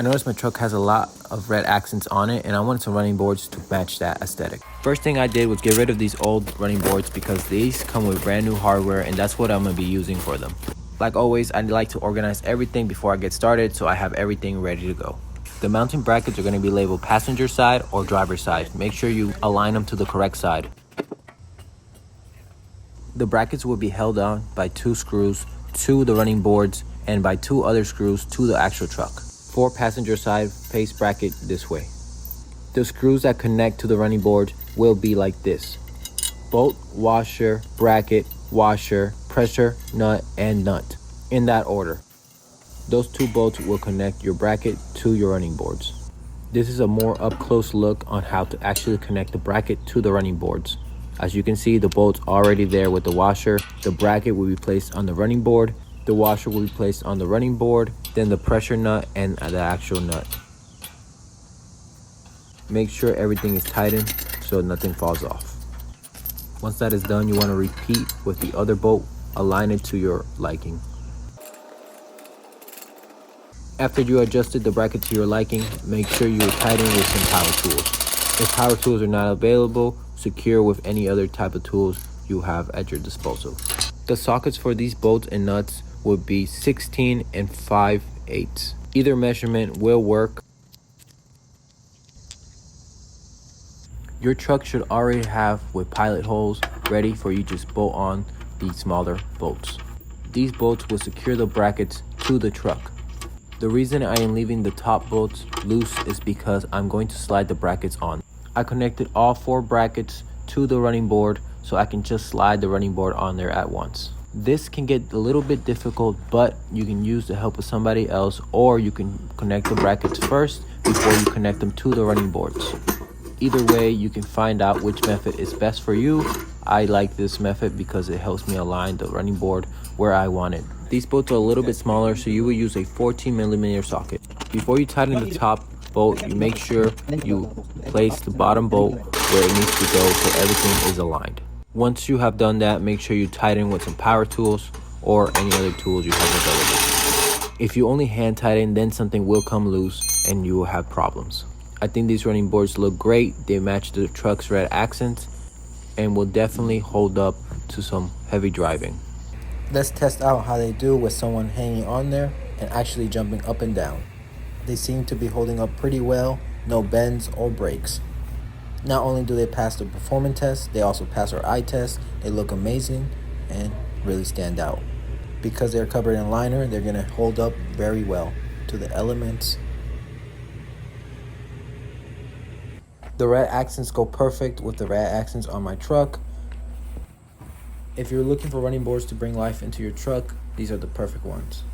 I noticed my truck has a lot of red accents on it and I wanted some running boards to match that aesthetic. First thing I did was get rid of these old running boards because these come with brand new hardware and that's what I'm going to be using for them. Like always, I like to organize everything before I get started so I have everything ready to go. The mounting brackets are going to be labeled passenger side or driver side. Make sure you align them to the correct side. The brackets will be held on by 2 screws to the running boards and by 2 other screws to the actual truck. For passenger side, face bracket this way. The screws that connect to the running board will be like this: bolt, washer, bracket, washer, pressure, nut, and nut, in that order. Those 2 bolts will connect your bracket to your running boards. This is a more up close look on how to actually connect the bracket to the running boards. As you can see, the bolt's already there with the washer. The bracket will be placed on the running board. The washer will be placed on the running board, then the pressure nut and the actual nut. Make sure everything is tightened so nothing falls off. Once that is done, you want to repeat with the other bolt, align it to your liking. After you adjusted the bracket to your liking, make sure you tighten with some power tools. If power tools are not available, secure with any other type of tools you have at your disposal. The sockets for these bolts and nuts would be 16 and 5/8. Either measurement will work. Your truck should already have with pilot holes ready for you to just bolt on the smaller bolts. These bolts will secure the brackets to the truck. The reason I am leaving the top bolts loose is because I'm going to slide the brackets on. I connected all 4 brackets to the running board so I can just slide the running board on there at once. This can get a little bit difficult, but you can use the help of somebody else, or you can connect the brackets first before you connect them to the running boards. Either way, you can find out which method is best for you. I like this method because it helps me align the running board where I want it. These bolts are a little bit smaller, so you will use a 14mm socket. Before you tighten the top bolt, you make sure you place the bottom bolt where it needs to go so everything is aligned. Once you have done that, make sure you tighten with some power tools or any other tools you have available. If you only hand tighten, then something will come loose and you will have problems. I think these running boards look great. They match the truck's red accents and will definitely hold up to some heavy driving. Let's test out how they do with someone hanging on there and actually jumping up and down. They seem to be holding up pretty well, no bends or breaks. Not only do they pass the performance test, they also pass our eye test. They look amazing and really stand out. Because they're covered in liner, they're going to hold up very well to the elements. The red accents go perfect with the red accents on my truck. If you're looking for running boards to bring life into your truck, these are the perfect ones.